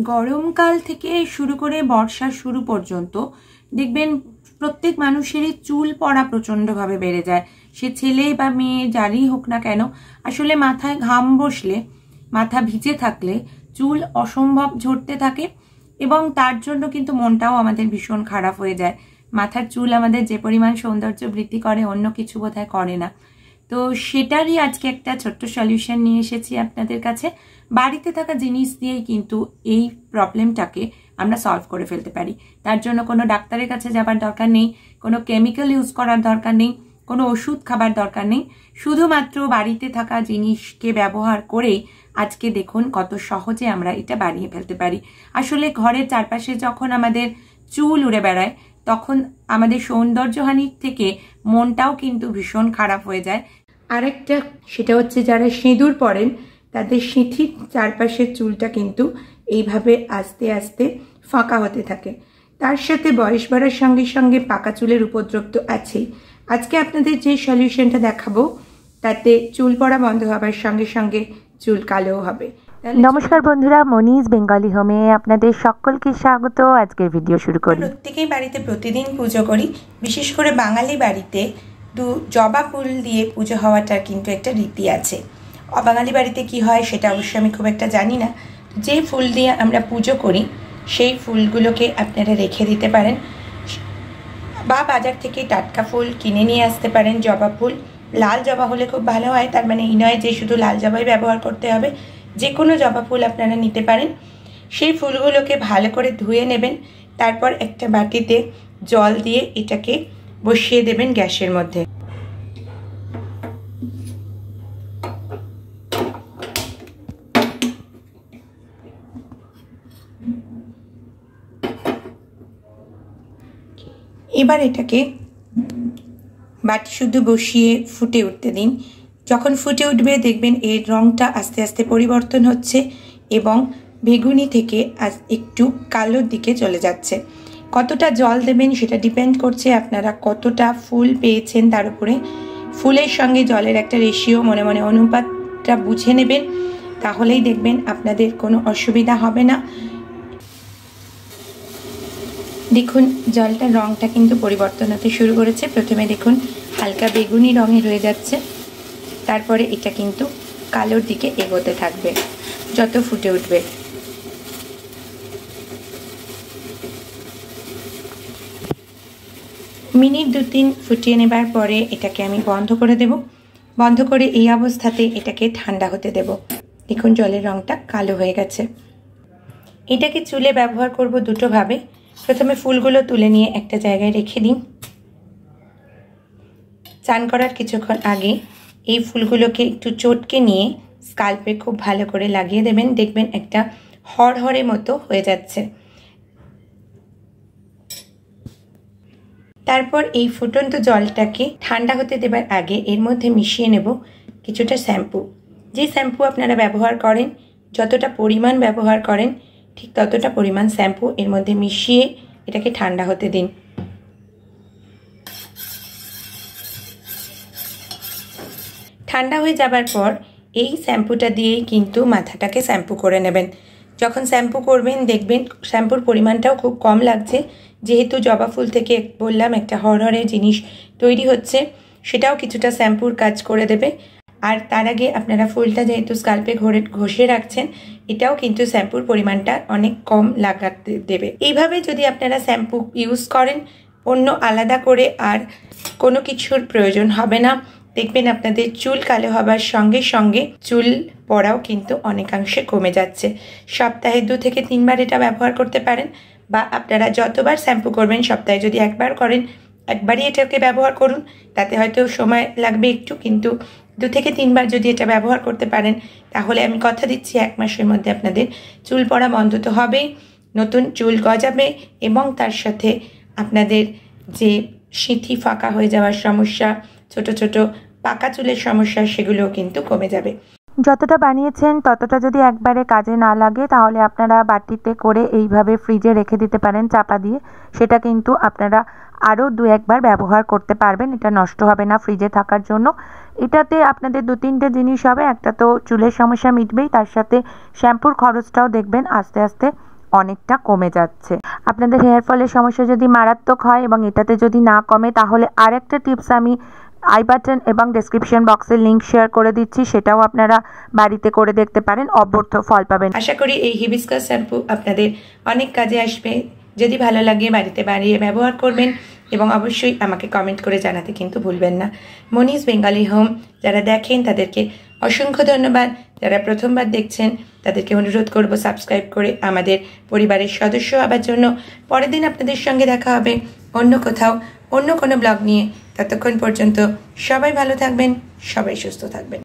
গরমকাল থেকে শুরু করে বর্ষা শুরু পর্যন্ত দেখবেন প্রত্যেক মানুষেরই চুল পড়া প্রচন্ডভাবে বেড়ে যায়। সে ছেলে বা মেয়ে যারই হোক না কেন, আসলে মাথায় ঘাম বসলে, মাথা ভিজে থাকলে চুল অসম্ভব ঝরতে থাকে এবং তার জন্য কিন্তু মনটাও আমাদের ভীষণ খারাপ হয়ে যায়। মাথার চুল আমাদের যে পরিমাণ সৌন্দর্য বৃদ্ধি করে অন্য কিছু বোধহয় করে না। তো সেটারই আজকে একটা ছোট্ট সলিউশন নিয়ে এসেছি আপনাদের কাছে। বাড়িতে থাকা জিনিস দিয়েই কিন্তু এই প্রবলেমটাকে আমরা সলভ করে ফেলতে পারি। তার জন্য কোনো ডাক্তারের কাছে যাবার দরকার নেই, কোনো কেমিক্যাল ইউজ করার দরকার নেই, কোনো ওষুধ খাবার দরকার নেই। শুধুমাত্র বাড়িতে থাকা জিনিসকে ব্যবহার করেই আজকে দেখুন কত সহজে আমরা এটা বানিয়ে ফেলতে পারি। আসলে ঘরের চারপাশে যখন আমাদের চুল উড়ে বেড়ায় তখন আমাদের সৌন্দর্যহানির থেকে মনটাও কিন্তু ভীষণ খারাপ হয়ে যায়। আরেকটা সেটা হচ্ছে যারা সিঁদুর পরেন তাদের সিঁথির চারপাশের চুলটা কিন্তু এইভাবে আস্তে আস্তে ফাঁকা হতে থাকে। তার সাথে বয়স বাড়ার সঙ্গে সঙ্গে পাকা চুলের উপদ্রব তো আছেই। আজকে আপনাদের যে সলিউশনটা দেখাবো তাতে চুল পড়া বন্ধ হবার সঙ্গে সঙ্গে চুল কালোও হবে। নমস্কার বন্ধুরা, মনিজ বেঙ্গলি হোমে আপনাদের সকলকে স্বাগত। আজকের ভিডিও শুরু করি। প্রত্যেকেই বাড়িতে প্রতিদিন পুজো করি, বিশেষ করে বাঙালি বাড়িতে জবা ফুল দিয়ে পুজো হওয়াটার কিন্তু একটা রীতি আছে। অবাঙালি বাড়িতে কি হয় সেটা অবশ্যই আমি খুব একটা জানি না। যে ফুল দিয়ে আমরা পুজো করি সেই ফুলগুলোকে আপনারা রেখে দিতে পারেন বা বাজার থেকে টাটকা ফুল কিনে নিয়ে আসতে পারেন। জবা ফুল লাল জবা হলে খুব ভালো হয়, তার মানে এই নয় যে শুধু লাল জবাই ব্যবহার করতে হবে, যে কোনো জবা ফুল আপনারা নিতে পারেন। সেই ফুলগুলোকে ভালো করে ধুয়ে নেবেন, তারপর একটা বাটিতে জল দিয়ে এটাকে বসিয়ে দেবেন গ্যাসের মধ্যে। এবার এটাকে বাটি শুদ্ধ বসিয়ে ফুটে উঠতে দিন। যখন ফুটে উঠবে দেখবেন এর রঙটা আস্তে আস্তে পরিবর্তন হচ্ছে এবং বেগুনি থেকে একটু কালোর দিকে চলে যাচ্ছে। কতটা জল দেবেন সেটা ডিপেন্ড করছে আপনারা কতটা ফুল পেয়েছেন তার উপরে। ফুলের সঙ্গে জলের একটা রেশিও মনে মনে অনুপাতটা বুঝে নেবেন, তাহলেই দেখবেন আপনাদের কোনো অসুবিধা হবে না। দেখুন জলটার রঙটা কিন্তু পরিবর্তন হতে শুরু করেছে। প্রথমে দেখুন হালকা বেগুনি রঙের হয়ে যাচ্ছে, তারপরে এটা কিন্তু কালোর দিকে এগোতে থাকবে যত ফুটে উঠবে। মিনিট 2-3 ফুটিয়ে নেবার পরে এটাকে আমি বন্ধ করে দেব। বন্ধ করে এই অবস্থাতে এটাকে ঠান্ডা হতে দেব। দেখুন জলের রঙটা কালো হয়ে গেছে। এটাকে চুলে ব্যবহার করব দুটোভাবে। প্রথমে ফুলগুলো তুলে নিয়ে একটা জায়গায় রেখে দিন। চান করার কিছুক্ষণ আগে এই ফুলগুলোকে একটু চটকে নিয়ে স্কাল্পে খুব ভালো করে লাগিয়ে দেবেন। দেখবেন একটা হরহরে মতো হয়ে যাচ্ছে। তারপর এই ফুটন্ত জলটাকে ঠান্ডা হতে দেবার আগে এর মধ্যে মিশিয়ে নেব কিছুটা শ্যাম্পু। যে শ্যাম্পু আপনারা ব্যবহার করেন, যতটা পরিমাণ ব্যবহার করেন ঠিক ততটা পরিমাণ শ্যাম্পু এর মধ্যে মিশিয়ে এটাকে ঠান্ডা হতে দিন। ঠান্ডা হয়ে যাবার পর এই শ্যাম্পুটা দিয়েই কিন্তু মাথাটাকে শ্যাম্পু করে নেবেন। যখন শ্যাম্পু করবেন দেখবেন শ্যাম্পুর পরিমাণটাও খুব কম লাগছে, যেহেতু জবা ফুল থেকে বললাম একটা হরহরে জিনিস তৈরি হচ্ছে, সেটাও কিছুটা শ্যাম্পুর কাজ করে দেবে। আর তার আগে আপনারা ফুলটা যেহেতু স্কাল্পে ঘষে রাখছেন, এটাও কিন্তু শ্যাম্পুর পরিমাণটা অনেক কম লাগাতে দেবে। এইভাবে যদি আপনারা শ্যাম্পু ইউজ করেন, অন্য আলাদা করে আর কোনো কিছুর প্রয়োজন হবে না। দেখবেন আপনাদের চুল কালো হবার সঙ্গে সঙ্গে চুল পড়াও কিন্তু অনেকাংশে কমে যাচ্ছে। সপ্তাহে 2 থেকে 3 বার এটা ব্যবহার করতে পারেন, বা আপনারা যতবার শ্যাম্পু করবেন, সপ্তাহে যদি একবার করেন একবারই এটাকে ব্যবহার করুন। তাতে হয়তো সময় লাগবে একটু, কিন্তু 2 থেকে 3 বার যদি এটা ব্যবহার করতে পারেন তাহলে আমি কথা দিচ্ছি 1 মাসের মধ্যে আপনাদের চুল পড়া বন্ধ তো হবেই, নতুন চুল গজাবে এবং তার সাথে আপনাদের যে সিঁথি ফাঁকা হয়ে যাওয়ার সমস্যা, ছোট ছোট পাকা চুলের সমস্যা, সেগুলোও কিন্তু কমে যাবে। যতটা বানিয়েছেন ততটা যদি একবারে কাজে না লাগে তাহলে আপনারা বাটিতে করে এইভাবে ফ্রিজে রেখে দিতে পারেন চাপা দিয়ে। সেটা কিন্তু আপনারা আরও 2-1 বার ব্যবহার করতে পারবেন, এটা নষ্ট হবে না ফ্রিজে থাকার জন্য। এটাতে আপনাদের 2-3টে জিনিস হবে, একটা তো চুলের সমস্যা মিটবেই, তার সাথে শ্যাম্পুর খরচটাও দেখবেন আস্তে আস্তে অনেকটা কমে যাচ্ছে। আপনাদের হেয়ার ফলের সমস্যা যদি মারাত্মক হয় এবং এটাতে যদি না কমে তাহলে আরেকটা টিপস আমি আই বাটন এবং ডেসক্রিপশন বক্সে লিঙ্ক শেয়ার করে দিচ্ছি, সেটাও আপনারা বাড়িতে করে দেখতে পারেন, অব্যর্থ ফল পাবেন। আশা করি এই হিবিস্কাস শ্যাম্পু আপনাদের অনেক কাজে আসবে। যদি ভালো লাগে বাড়িতে বানিয়ে ব্যবহার করবেন এবং অবশ্যই আমাকে কমেন্ট করে জানাতে কিন্তু ভুলবেন না। মনিজ বেঙ্গলি হোম যারা দেখেন তাদেরকে অসংখ্য ধন্যবাদ, যারা প্রথমবার দেখছেন তাদেরকে অনুরোধ করব সাবস্ক্রাইব করে আমাদের পরিবারের সদস্য হবার জন্য। পরের দিন আপনাদের সঙ্গে দেখা হবে অন্য কোথাও অন্য কোনো ব্লগ নিয়ে। ততক্ষণ পর্যন্ত সবাই ভালো থাকবেন, সবাই সুস্থ থাকবেন।